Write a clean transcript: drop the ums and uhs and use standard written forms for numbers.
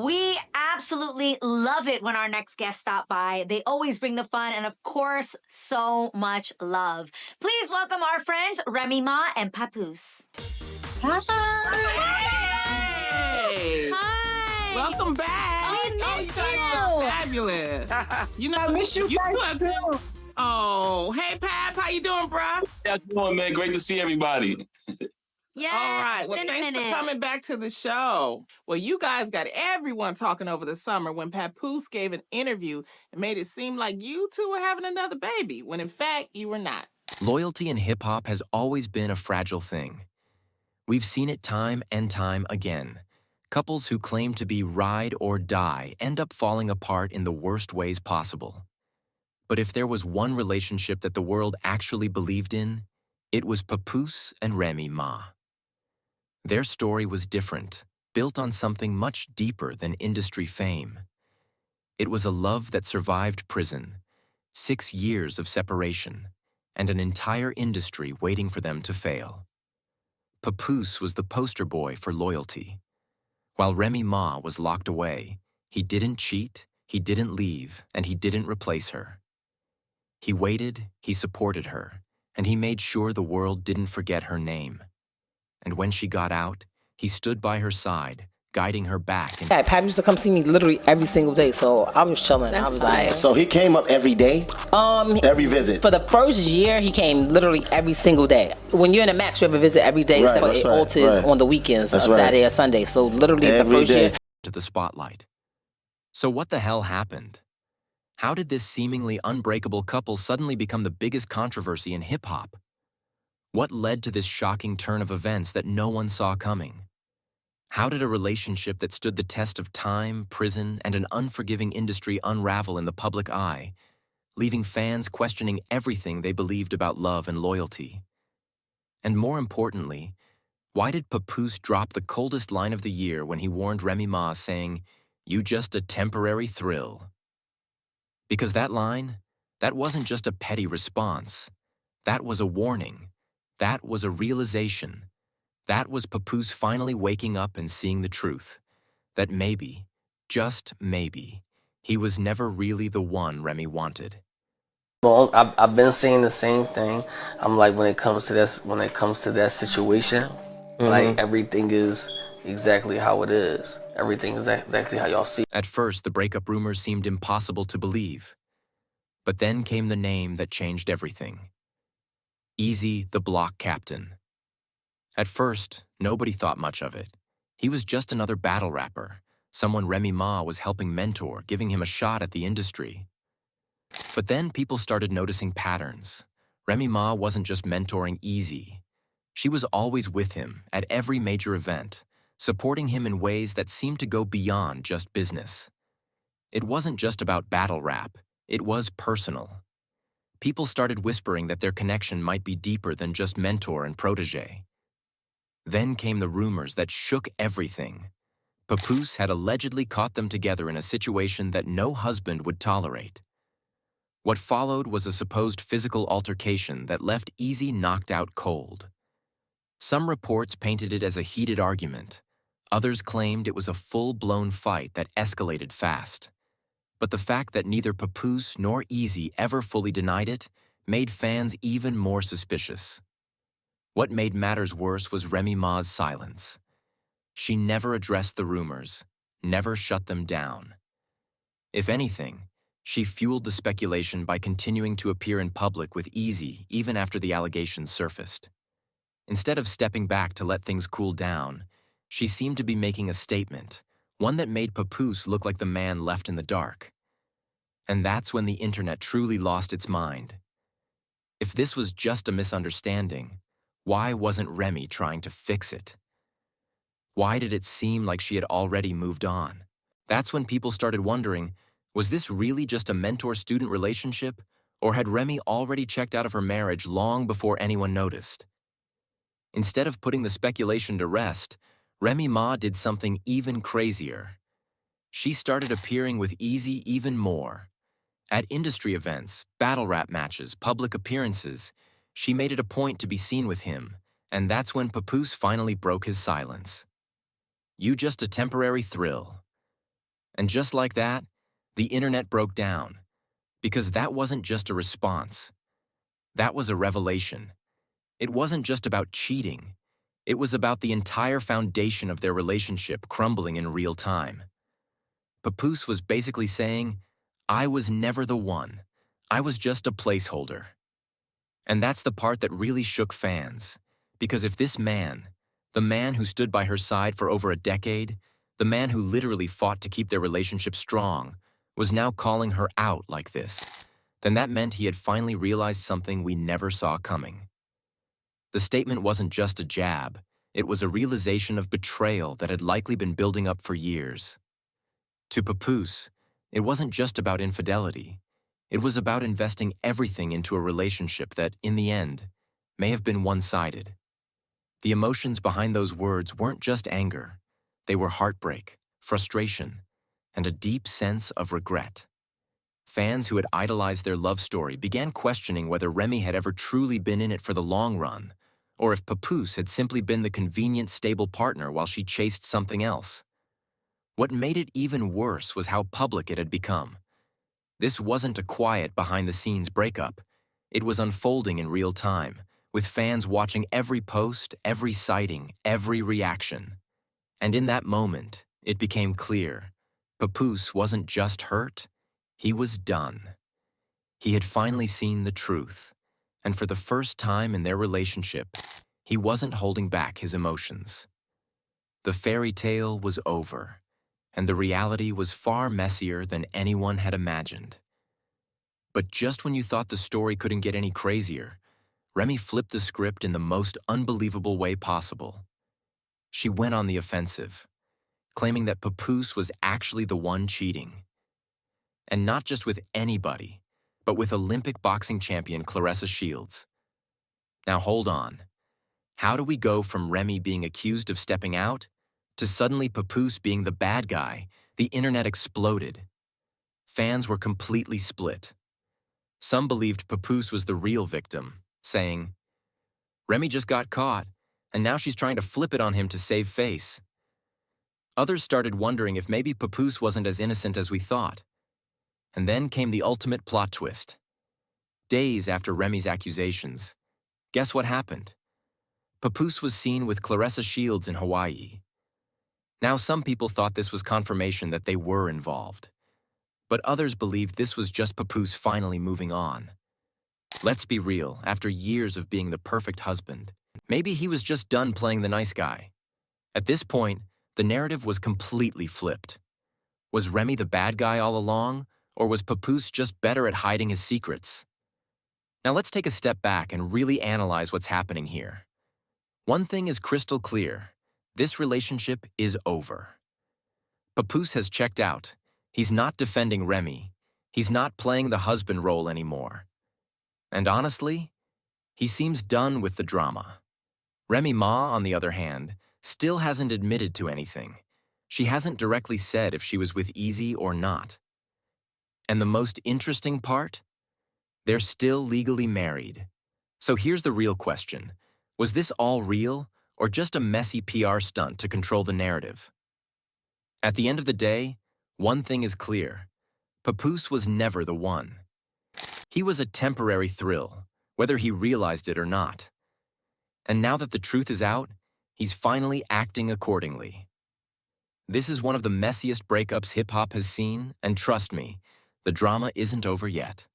We absolutely love it when our next guests stop by. They always bring the fun and, of course, so much love. Please welcome our friends Remy Ma and Papoose. Hey! Hi. Welcome back. We miss you guys you. are fabulous. You know, I miss you guys too. Oh, hey, Pap, how you doing, bruh? How you doing, man? Great to see everybody. Yeah, All right. it's Well, been a thanks for minute. coming back to the show. Well, you guys got everyone talking over the summer when Papoose gave an interview and made it seem like you two were having another baby, when in fact, you were not. Loyalty in hip-hop has always been a fragile thing. We've seen it time and time again. Couples who claim to be ride or die end up falling apart in the worst ways possible. But if there was one relationship that the world actually believed in, it was Papoose and Remy Ma. Their story was different, built on something much deeper than industry fame. It was a love that survived prison, 6 years of separation, and an entire industry waiting for them to fail. Papoose was the poster boy for loyalty. While Remy Ma was locked away, he didn't cheat, he didn't leave, and he didn't replace her. He waited, he supported her, and he made sure the world didn't forget her name. And when she got out, he stood by her side, guiding her back. Yeah, Pat used to come see me literally every single day, so I was chilling. I was like, So he came up every day? Every visit? For the first year, he came literally every single day. When you're in a max, you have a visit every day, Right, except for that's it right, alters right. on the weekends, That's a right. Saturday or Sunday. So literally the Every first day. year. To the spotlight. So what the hell happened? How did this seemingly unbreakable couple suddenly become the biggest controversy in hip-hop? What led to this shocking turn of events that no one saw coming? How did a relationship that stood the test of time, prison, and an unforgiving industry unravel in the public eye, leaving fans questioning everything they believed about love and loyalty? And more importantly, why did Papoose drop the coldest line of the year when he warned Remy Ma, saying, "You just a temporary thrill"? Because that line, that wasn't just a petty response. That was a warning. That was a realization. That was Papoose finally waking up and seeing the truth. That maybe, just maybe, he was never really the one Remy wanted. Well, I've been saying the same thing. I'm like, when it comes to that situation, like everything is exactly how it is. Everything is exactly how y'all see it. At first, the breakup rumors seemed impossible to believe. But then came the name that changed everything. Easy, the block captain. At first, nobody thought much of it. He was just another battle rapper, someone Remy Ma was helping mentor, giving him a shot at the industry. But then people started noticing patterns. Remy Ma wasn't just mentoring Easy. She was always with him at every major event, supporting him in ways that seemed to go beyond just business. It wasn't just about battle rap, it was personal. People started whispering that their connection might be deeper than just mentor and protege. Then came the rumors that shook everything. Papoose had allegedly caught them together in a situation that no husband would tolerate. What followed was a supposed physical altercation that left Easy knocked out cold. Some reports painted it as a heated argument. Others claimed it was a full-blown fight that escalated fast. But the fact that neither Papoose nor Easy ever fully denied it made fans even more suspicious. What made matters worse was Remy Ma's silence. She never addressed the rumors, never shut them down. If anything, she fueled the speculation by continuing to appear in public with Easy even after the allegations surfaced. Instead of stepping back to let things cool down, she seemed to be making a statement, one that made Papoose look like the man left in the dark. And that's when the internet truly lost its mind. If this was just a misunderstanding, why wasn't Remy trying to fix it? Why did it seem like she had already moved on? That's when people started wondering, was this really just a mentor-student relationship, or had Remy already checked out of her marriage long before anyone noticed? Instead of putting the speculation to rest, Remy Ma did something even crazier. She started appearing with Easy even more. At industry events, battle rap matches, public appearances, she made it a point to be seen with him, and that's when Papoose finally broke his silence. "You just a temporary thrill." And just like that, the internet broke down, because that wasn't just a response. That was a revelation. It wasn't just about cheating. It was about the entire foundation of their relationship crumbling in real time. Papoose was basically saying, I was never the one. I was just a placeholder. And that's the part that really shook fans. Because if this man, the man who stood by her side for over a decade, the man who literally fought to keep their relationship strong, was now calling her out like this, then that meant he had finally realized something we never saw coming. The statement wasn't just a jab. It was a realization of betrayal that had likely been building up for years. To Papoose, it wasn't just about infidelity. It was about investing everything into a relationship that, in the end, may have been one-sided. The emotions behind those words weren't just anger. They were heartbreak, frustration, and a deep sense of regret. Fans who had idolized their love story began questioning whether Remy had ever truly been in it for the long run, or if Papoose had simply been the convenient, stable partner while she chased something else. What made it even worse was how public it had become. This wasn't a quiet, behind-the-scenes breakup. It was unfolding in real time, with fans watching every post, every sighting, every reaction. And in that moment, it became clear. Papoose wasn't just hurt, he was done. He had finally seen the truth, and for the first time in their relationship, he wasn't holding back his emotions. The fairy tale was over, and the reality was far messier than anyone had imagined. But just when you thought the story couldn't get any crazier, Remy flipped the script in the most unbelievable way possible. She went on the offensive, claiming that Papoose was actually the one cheating. And not just with anybody, but with Olympic boxing champion Claressa Shields. Now hold on. How do we go from Remy being accused of stepping out to suddenly Papoose being the bad guy? The internet exploded. Fans were completely split. Some believed Papoose was the real victim, saying, Remy just got caught, and now she's trying to flip it on him to save face. Others started wondering if maybe Papoose wasn't as innocent as we thought. And then came the ultimate plot twist. Days after Remy's accusations, guess what happened? Papoose was seen with Claressa Shields in Hawaii. Now some people thought this was confirmation that they were involved. But others believed this was just Papoose finally moving on. Let's be real, after years of being the perfect husband, maybe he was just done playing the nice guy. At this point, the narrative was completely flipped. Was Remy the bad guy all along, or was Papoose just better at hiding his secrets? Now let's take a step back and really analyze what's happening here. One thing is crystal clear. This relationship is over. Papoose has checked out. He's not defending Remy. He's not playing the husband role anymore. And honestly, he seems done with the drama. Remy Ma, on the other hand, still hasn't admitted to anything. She hasn't directly said if she was with Easy or not. And the most interesting part? They're still legally married. So here's the real question. Was this all real, or just a messy PR stunt to control the narrative? At the end of the day, one thing is clear. Papoose was never the one. He was a temporary thrill, whether he realized it or not. And now that the truth is out, he's finally acting accordingly. This is one of the messiest breakups hip-hop has seen, and trust me, the drama isn't over yet.